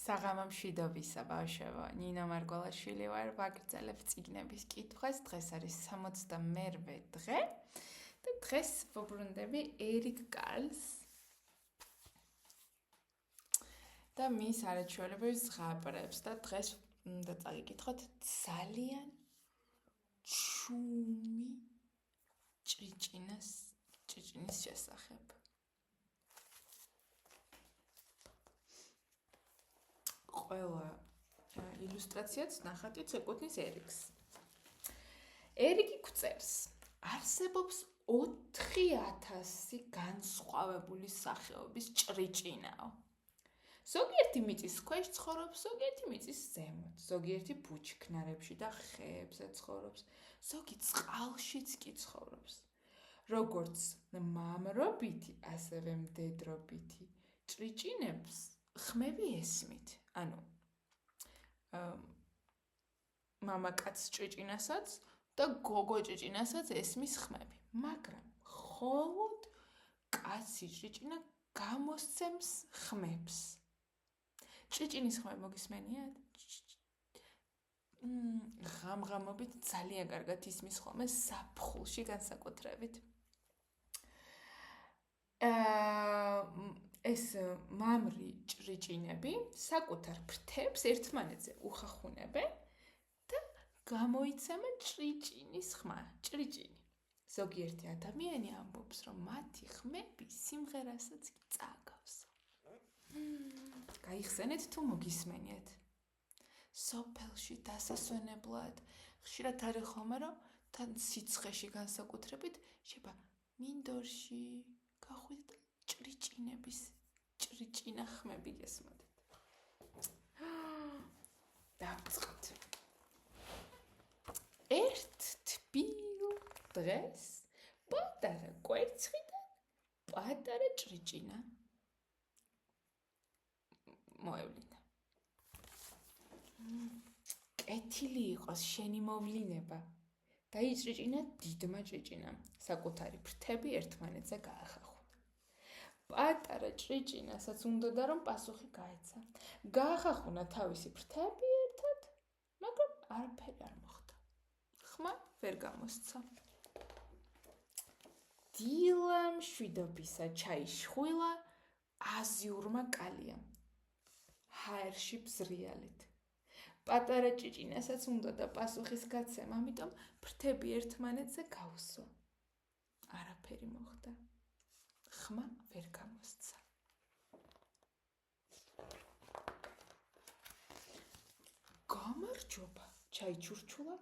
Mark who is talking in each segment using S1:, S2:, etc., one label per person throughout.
S1: საღამო მშვიდობისა ბავშვებო, ნინო მარგველაშვილი ვარ, ვაგრძელებ წიგნების კითხვას. დღეს არის 68-მე დღე და დღეს ვუბრუნდები ერიკ კარლს და მის არაჩვეულებრივ ზღაპრებს და დღეს უნდა წაგიკითხოთ ძალიან ჩუმი ჭრიჭინის შესახებ. ყველა ილუსტრაციაც ნახატიც ეკუთვნის ერიკს. ერიკი გვწერს, არსებობს 4000 განსხვავებული სახეობის ჭრიჭინაო. ზოგიერთი მიწის ქვეშ ცხოვრობს, ზოგიერთი მიწის ზემოთ, ზოგიერთი ბუჩქნარებში და ხეებზე ცხოვრობს, ზოგი წყალშიც კი ცხოვრობს. როგორც მამრობითი, ასევე მდედრობითი ჭრიჭინებს ხმები ესმით. ანუ მამაკაც ჭრიჭინასაც და გოგო ჭრიჭინასაც ესმის ხმები, მაგრამ მხოლოდ კაცი ჭრიჭინა გამოსცემს ხმებს. ჭრიჭინის ხმები მოგისმენიათ? ღამღამობით ძალიან კარგად ისმის ხოლმე ზაფხულში განსაკუთრებით. ეს მამრი ჭრიჭინები საკუთარ ფრთებს ერთმანეთზე უხახუნებენ და გამოიცემენ ჭრიჭინის ხმა, ჭრიჭინი. ზოგიერთი ადამიანი ამბობს, რომ მათი ხმები სიმღერასაც კი წააგავს. გაიხსენეთ თუ მოგისმენიათ. სოფელში დასასვენებლად ხშირად არის ხოლმე, რომ თან სიცხეში განსაკუთრებით შეება მინდორში გახვიდეთ და ჭრიჭინების ჭრიჭინა ხმები გესმოდეთ. დავწყოთ. ერთ თბილ დღეს პატარა კვერცხიდან პატარა ჭრიჭინა მოევლინა. კეთილი იყოს შენი მოვლინება. დაიჭრიჭინა დიდმა ჭრიჭინამ, საკუთარი ფრთები ერთმანეთზე გაახახუნა. პატარა ჭრიჭინასაც უნდოდა რომ პასუხი გაეცა. გაახახუნა თავისი ფრთები ერთად, მაგრამ არაფერი არ მოხდა. ხმა ვერ გამოსცა. დილა მშვიდობისა ჩაიშხვილა აზიურმა კალიამ. ჰაერში ბზრიალით. პატარა ჭრიჭინასაც უნდოდა პასუხის გაცემა, ამიტომ ფრთები ერთმანეთზე გაუსვა. არაფერი მოხდა. ხმა ვერ გამოსცა. გამარჯობა, ჩაიჩურჩულა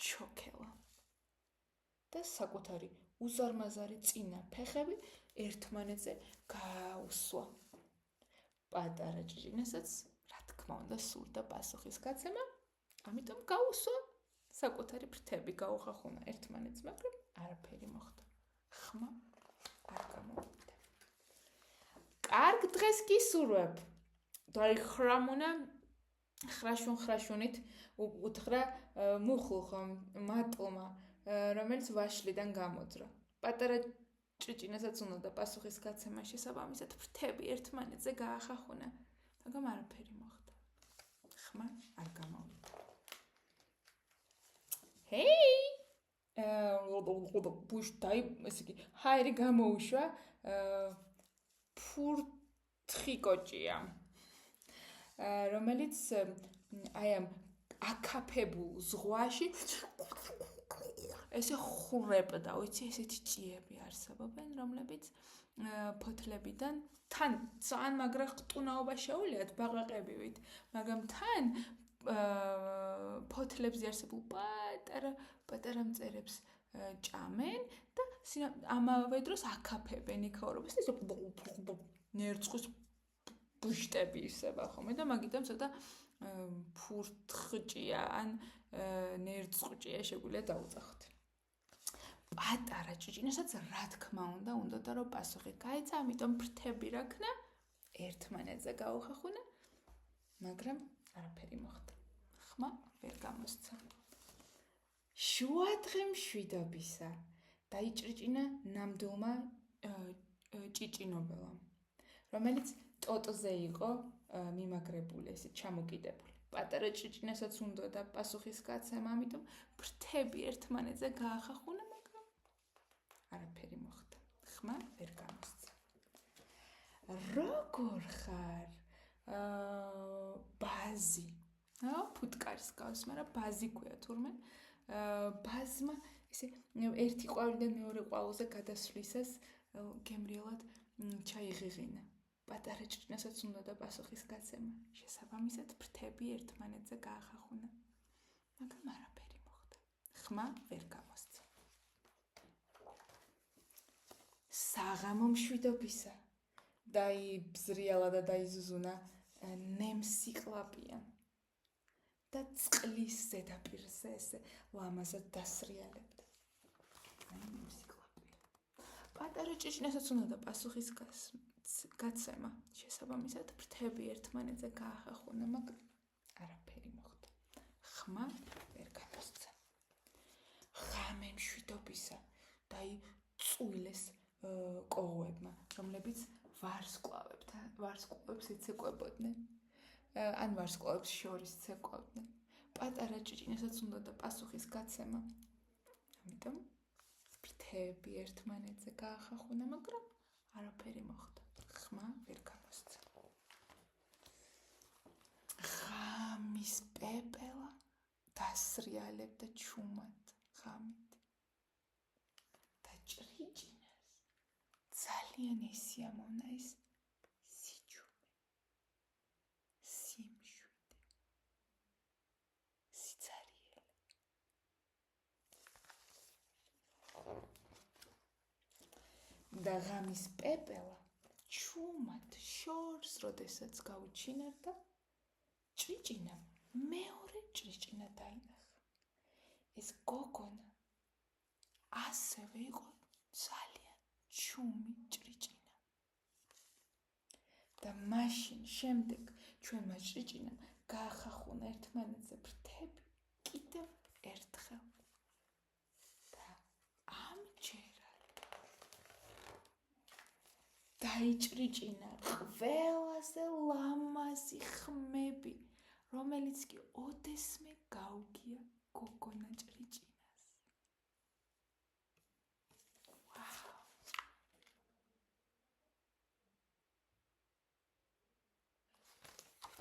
S1: ჩოქელა და საკუთარი უზარმაზარი წინა ფეხები ერთმანეთზე გააუსვა. პატარა ჭრიჭინასაც რა თქმა უნდა სურდა პასუხის გაცემა, ამიტომ გაუსვა. საკუთარი ფრთები გაუხახუნა ერთმანეთს, მაგრამ არაფერი მოხდა. ხმა არ გამოვიდა. კარგ დღეს გისურვებ. დაიხრამუნა ხრაშუნით უთხრა მუხლუხო მატლმა, რომელიც ვაშლიდან გამოძრა. პატარა ჭრიჭინასაც უნდა პასუხის გაცემა შესაბამისად ფრთები ერთმანეთზე გაახახუნა, მაგრამ არაფერი მოხდა. ხმა არ გამოვიდა. ჰეი! ბუშტაი, ესე იგი, ჰაერი გამოუშვა, ფურთხიკოჭია, რომელიც აი ამ აკაფებულ ზღვაში ესე ხურებდა, ვიცი, ესეთი ჭიები არსებობენ, რომლებიც ფოთლებიდან თან ძალიან მაგრა ყტუნაობა შეუვლიათ ბაყაყებივით, მაგრამ თან ფოთლებზე არსებულ პატარა მწერებს ჭამენ და ამავე დროს აკაფებენ იქაურობას და ნერწყვის ბუშტები ისება ხოლმე და მაგიტომ ცოტა ფურთხჭია ან ნერწყვჭია შეგვიძლია დაუწახოთ. პატარა ჭრიჭინასაც რა თქმა უნდა რომ პასუხი გაეცა, ამიტომ ფრთები რა ქნა ერთმანეთზე გაუხახუნა, მაგრამ არაფერი მოხდა. ხმა ვერ გამოსცა. შუადღე მშვიდობისა დაიჭრიჭინა ნამდვილმა ჭიჭინობელამ, რომელიც ტოტზე იყო მიმაგრებული, ესე ჩამოკიდებული. პატარა ჭიჭინასაც უნდა და პასუხის გაცემა, ამიტომ ფრთები ერთმანეთზე გაახახუნა, მაგრამ არაფერი მოხდა. ხმა ვერ გამოსცა. როგორ ხარ? ბაზი. ფუტკარის გავს, მაგრამ ბაზი ქვია თურმე. ბაზმა ესე ერთი ყვავილიდან მეორე ყვავილზე გადასვლისას გემრიელად ჩაიღიღინა. პატარა ჭიჭინასაც უნდა და პასუხის გაცემა. შესაბამისად ფრთები ერთმანეთზე გაახახუნა. მაგრამ არაფერი მოხდა. ხმა ვერ გამოსცა. საღამო მშვიდობისა. დაიბზრიალა და დაიზუზუნა ნემსიკლაპია. და წყლის ზედაპირზე ესე ლამაზად დასრიალებდა. ნემსიკლაპია. პატარა ჭიჭინასაც უნდა და პასუხის გაცემა. შესაბამისად ფრთები ერთმანეთზე გაახახუნა, მაგრამ არაფერი მოხდა. ხმა ვერ გამოსცა. ღამე მშვიდობისა და წუილეს კოღოებმა, რომლებიც ვარსკვლავებს იცეკვებოდნენ. ან ვარსკვლავებს შორის ცეკვავდნენ. პატარა ჭიჭინასაც უნდა და პასუხის გაცემა. ამიტომ ფრთები ერთმანეთზე გაახახუნა, მაგრამ არაფერი მოხდა. ხმა ვერ გამოსცა. ღამის პეპელა დასრიალებდა ჩუმად ღამით. და ჭრიჭინას ძალიან ესიამოვნა ის სიჩუმე, სიმშვიდე, სიცარიელე. და ღამის პეპელა ჩუმად შორს როდესაც გაუჩინარდა, ჭრიჭინამ მეორე ჭრიჭინა დაინახა. ეს გოგონა ასევე იყო ძალიან ჩუმი ჭრიჭინა. და მაშინ შემდეგ ჩვენმა ჭრიჭინამ გაახახუნა ერთმანეთზე ფრთები კიდევ ერთხელ. და ამჯერად დაიჭრიჭინა ყველაზე ლამაზი ხმები, რომელიც კი ოდესმე გაუგია გოგონა ჭრიჭინას.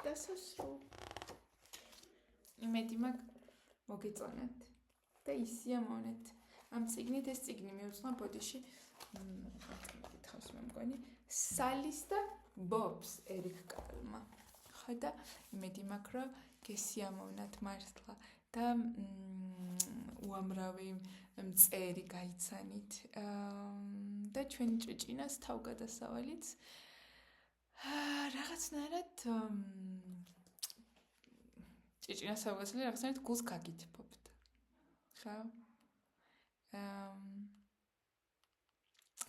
S1: დასასრულ. იმედი მაქვს მოგეწონათ და ისიამოვნეთ. ამ წიგნით ეს წიგნი მიუძღვნა ბოდიში კითხავს მე მგონი სალის და ბობს ერიკ კარლმა. ხო და იმედი მაქვს რომ გესიამოვნათ მართლა და უამრავი მწერი გაიცანით და ჩვენი ჭიჭინას თავგადასავალიც რაღაცნაირად ჭიჭინას თავგადასავალი რაღაცნაირად გულს გაგითბობთ. ხო?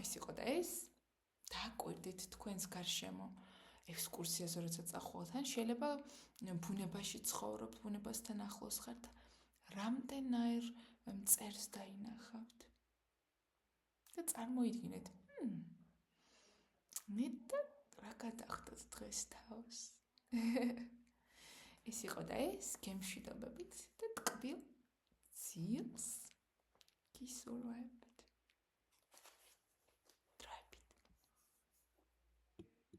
S1: ეს იყო და ეს დააკვირდით თქვენს გარშემო ექსკურსიაზე როცა წახვალთ, ან შეიძლება ბუნებაში ცხოვრობთ, ბუნებასთან ახლოს ხართ, რამდენაირ მწერს დაინახავთ. და წარმოიდგინეთ, ნეტა რა გადახდოთ დღეს თავს. ეს იყო და ეს გემშვიდობებით და ტკბილ ძილს გისურვებ.